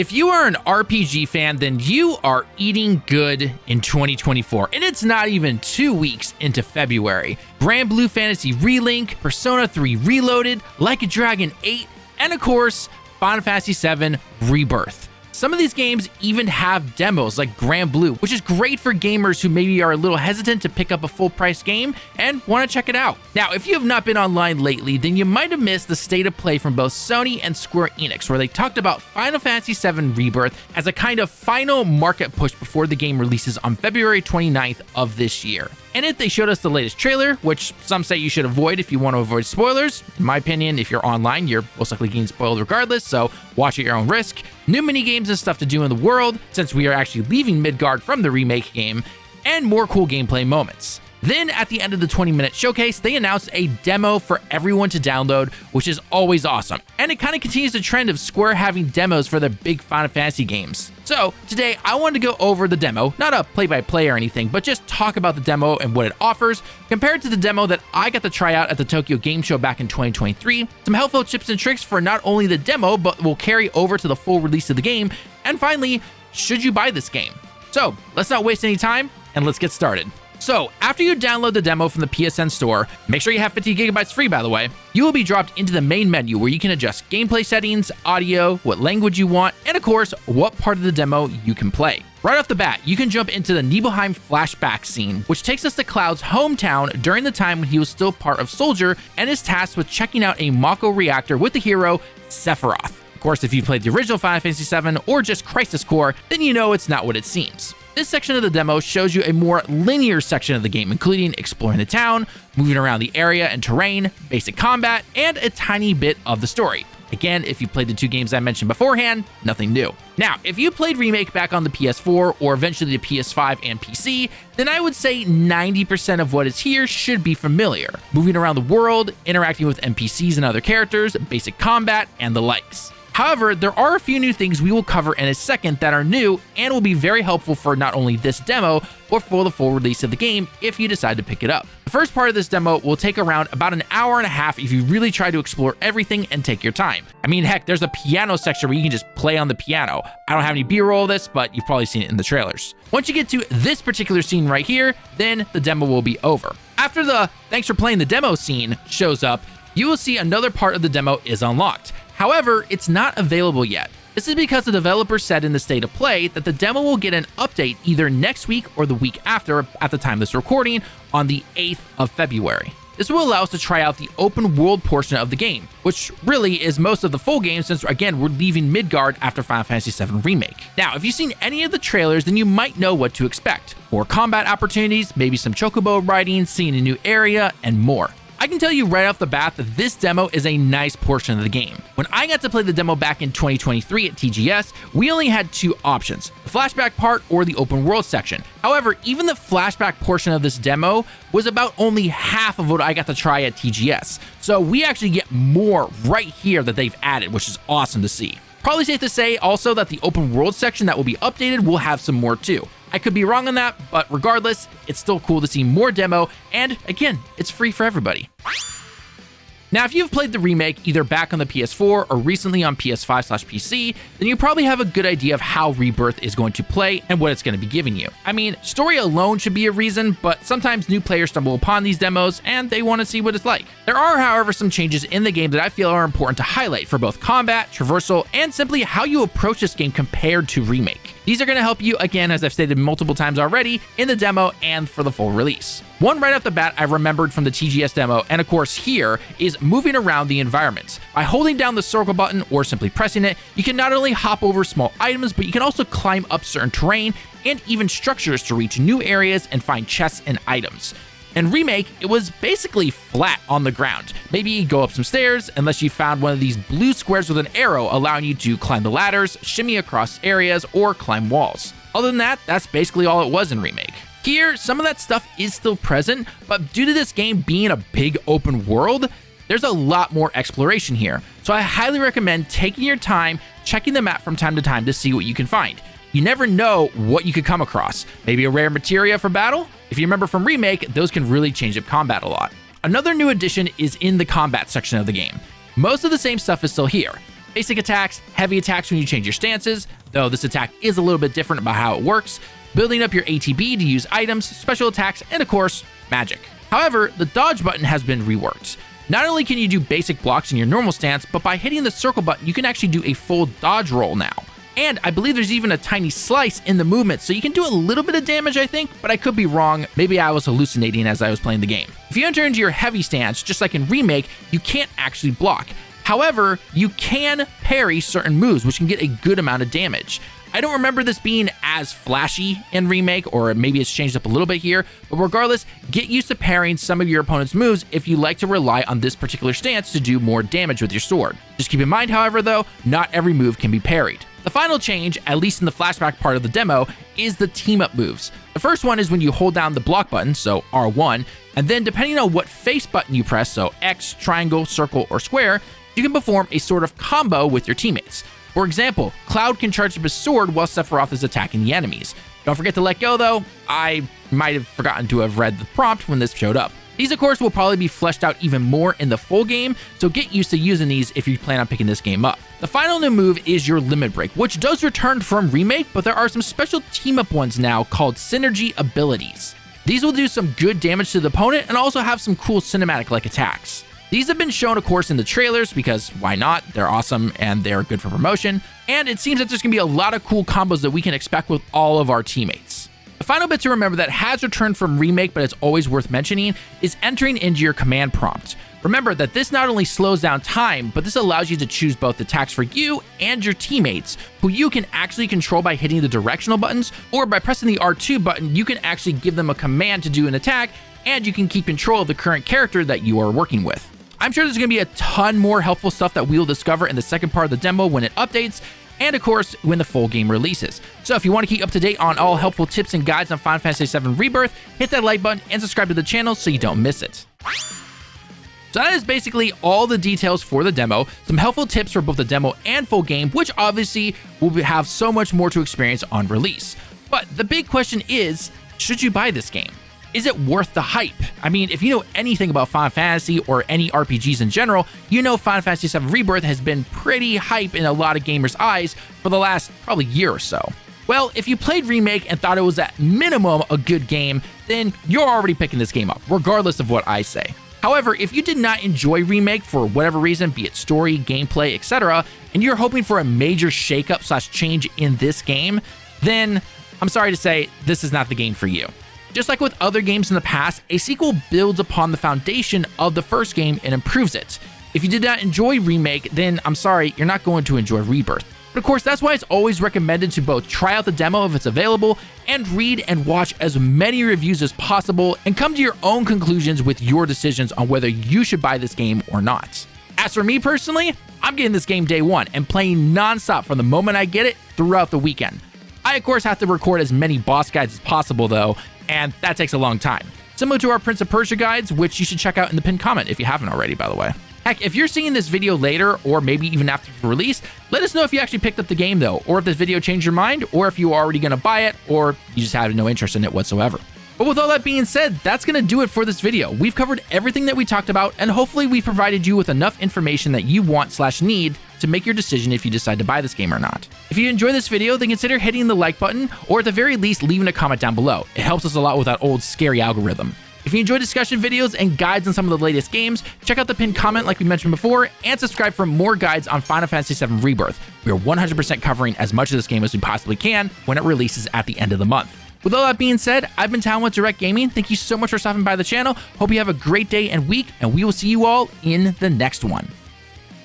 If you are an RPG fan, then you are eating good in 2024, and it's not even 2 weeks into February. Grand Blue Fantasy Relink, Persona 3 Reloaded, Like a Dragon 8, and of course, Final Fantasy VII Rebirth. Some of these games even have demos like Grand Blue, which is great for gamers who maybe are a little hesitant to pick up a full price game and want to check it out. Now, if you have not been online lately, then you might have missed the state of play from both Sony and Square Enix, where they talked about Final Fantasy VII Rebirth as a kind of final market push before the game releases on February 29th of this year. In it, they showed us the latest trailer, which some say you should avoid if you want to avoid spoilers. In my opinion, if you're online, you're most likely getting spoiled regardless, so watch at your own risk. New minigames and stuff to do in the world, since we are actually leaving Midgard from the remake game, and more cool gameplay moments. Then, at the end of the 20-minute showcase, they announced a demo for everyone to download, which is always awesome. And it kind of continues the trend of Square having demos for their big Final Fantasy games. So, today, I wanted to go over the demo, not a play-by-play or anything, but just talk about the demo and what it offers, compared to the demo that I got to try out at the Tokyo Game Show back in 2023, some helpful tips and tricks for not only the demo, but will carry over to the full release of the game, and finally, should you buy this game? So, let's not waste any time, and let's get started. So, after you download the demo from the PSN store, make sure you have 50 gigabytes free, by the way, you will be dropped into the main menu where you can adjust gameplay settings, audio, what language you want, and of course, what part of the demo you can play. Right off the bat, you can jump into the Nibelheim flashback scene, which takes us to Cloud's hometown during the time when he was still part of Soldier and is tasked with checking out a Mako reactor with the hero Sephiroth. Of course, if you played the original Final Fantasy VII or just Crisis Core, then you know it's not what it seems. This section of the demo shows you a more linear section of the game, including exploring the town, moving around the area and terrain, basic combat, and a tiny bit of the story. Again, if you played the two games I mentioned beforehand, nothing new. Now, if you played Remake back on the PS4 or eventually the PS5 and PC, then I would say 90% of what is here should be familiar. Moving around the world, interacting with NPCs and other characters, basic combat, and the likes. However, there are a few new things we will cover in a second that are new and will be very helpful for not only this demo, but for the full release of the game if you decide to pick it up. The first part of this demo will take around about an hour and a half if you really try to explore everything and take your time. I mean, heck, there's a piano section where you can just play on the piano. I don't have any B-roll of this, but you've probably seen it in the trailers. Once you get to this particular scene right here, then the demo will be over. After the "thanks for playing the demo" scene shows up, you will see another part of the demo is unlocked. However, it's not available yet. This is because the developer said in the state of play that the demo will get an update either next week or the week after at the time of this recording on the 8th of February. This will allow us to try out the open world portion of the game, which really is most of the full game since, again, we're leaving Midgard after Final Fantasy VII Remake. Now, if you've seen any of the trailers, then you might know what to expect. More combat opportunities, maybe some chocobo riding, seeing a new area, and more. I can tell you right off the bat that this demo is a nice portion of the game. When I got to play the demo back in 2023 at TGS, we only had two options, the flashback part or the open world section. However, even the flashback portion of this demo was about only half of what I got to try at TGS. So we actually get more right here that they've added, which is awesome to see. Probably safe to say also that the open world section that will be updated will have some more too. I could be wrong on that, but regardless, it's still cool to see more demo, and again, it's free for everybody. Now, if you've played the remake either back on the PS4 or recently on PS5/PC, then you probably have a good idea of how Rebirth is going to play and what it's going to be giving you. I mean, story alone should be a reason, but sometimes new players stumble upon these demos and they want to see what it's like. There are, however, some changes in the game that I feel are important to highlight for both combat, traversal, and simply how you approach this game compared to Remake. These are going to help you, again, as I've stated multiple times already, in the demo and for the full release. One right off the bat I remembered from the TGS demo, and of course here, is moving around the environment. By holding down the circle button or simply pressing it, you can not only hop over small items, but you can also climb up certain terrain and even structures to reach new areas and find chests and items. In Remake, it was basically flat on the ground. Maybe you go up some stairs unless you found one of these blue squares with an arrow allowing you to climb the ladders, shimmy across areas, or climb walls. Other than that, that's basically all it was in Remake. Here, some of that stuff is still present, but due to this game being a big open world, there's a lot more exploration here. So I highly recommend taking your time, checking the map from time to time to see what you can find. You never know what you could come across. Maybe a rare materia for battle? If you remember from Remake, those can really change up combat a lot. Another new addition is in the combat section of the game. Most of the same stuff is still here. Basic attacks, heavy attacks when you change your stances, though this attack is a little bit different about how it works, building up your ATB to use items, special attacks, and of course, magic. However, the dodge button has been reworked. Not only can you do basic blocks in your normal stance, but by hitting the circle button, you can actually do a full dodge roll now. And I believe there's even a tiny slice in the movement, so you can do a little bit of damage, I think, but I could be wrong. Maybe I was hallucinating as I was playing the game. If you enter into your heavy stance, just like in Remake, you can't actually block. However, you can parry certain moves, which can get a good amount of damage. I don't remember this being as flashy in Remake, or maybe it's changed up a little bit here, but regardless, get used to parrying some of your opponent's moves if you like to rely on this particular stance to do more damage with your sword. Just keep in mind, however, though, not every move can be parried. The final change, at least in the flashback part of the demo, is the team-up moves. The first one is when you hold down the block button, so R1, and then depending on what face button you press, so X, triangle, circle, or square, you can perform a sort of combo with your teammates. For example, Cloud can charge up his sword while Sephiroth is attacking the enemies. Don't forget to let go though. I might have forgotten to have read the prompt when this showed up. These of course will probably be fleshed out even more in the full game, so get used to using these if you plan on picking this game up. The final new move is your Limit Break, which does return from Remake, but there are some special team-up ones now called Synergy Abilities. These will do some good damage to the opponent and also have some cool cinematic-like attacks. These have been shown, of course, in the trailers because why not? They're awesome and they're good for promotion. And it seems that there's going to be a lot of cool combos that we can expect with all of our teammates. The final bit to remember that has returned from Remake, but it's always worth mentioning, is entering into your command prompt. Remember that this not only slows down time, but this allows you to choose both attacks for you and your teammates, who you can actually control by hitting the directional buttons, or by pressing the R2 button, you can actually give them a command to do an attack, and you can keep control of the current character that you are working with. I'm sure there's going to be a ton more helpful stuff that we'll discover in the second part of the demo when it updates, and of course, when the full game releases. So if you want to keep up to date on all helpful tips and guides on Final Fantasy VII Rebirth, hit that like button and subscribe to the channel so you don't miss it. So that is basically all the details for the demo, some helpful tips for both the demo and full game, which obviously will have so much more to experience on release. But the big question is, should you buy this game? Is it worth the hype? I mean, if you know anything about Final Fantasy or any RPGs in general, you know Final Fantasy VII Rebirth has been pretty hype in a lot of gamers' eyes for the last probably year or so. Well, if you played Remake and thought it was at minimum a good game, then you're already picking this game up, regardless of what I say. However, if you did not enjoy Remake for whatever reason, be it story, gameplay, etc., and you're hoping for a major shakeup / change in this game, then I'm sorry to say, this is not the game for you. Just like with other games in the past, a sequel builds upon the foundation of the first game and improves it. If you did not enjoy Remake, then I'm sorry, you're not going to enjoy Rebirth. But of course, that's why it's always recommended to both try out the demo if it's available, and read and watch as many reviews as possible, and come to your own conclusions with your decisions on whether you should buy this game or not. As for me personally, I'm getting this game day one and playing non-stop from the moment I get it throughout the weekend. I of course have to record as many boss guides as possible though, and that takes a long time. Similar to our Prince of Persia guides, which you should check out in the pinned comment if you haven't already, by the way. Heck, if you're seeing this video later, or maybe even after the release, let us know if you actually picked up the game though, or if this video changed your mind, or if you are already going to buy it, or you just have no interest in it whatsoever. But with all that being said, that's going to do it for this video. We've covered everything that we talked about, and hopefully we provided you with enough information that you want / need to make your decision if you decide to buy this game or not. If you enjoyed this video, then consider hitting the like button, or at the very least, leaving a comment down below. It helps us a lot with that old scary algorithm. If you enjoy discussion videos and guides on some of the latest games, check out the pinned comment like we mentioned before, and subscribe for more guides on Final Fantasy VII Rebirth. We are 100% covering as much of this game as we possibly can when it releases at the end of the month. With all that being said, I've been Tallen with Direct Gaming. Thank you so much for stopping by the channel. Hope you have a great day and week, and we will see you all in the next one.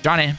Johnny.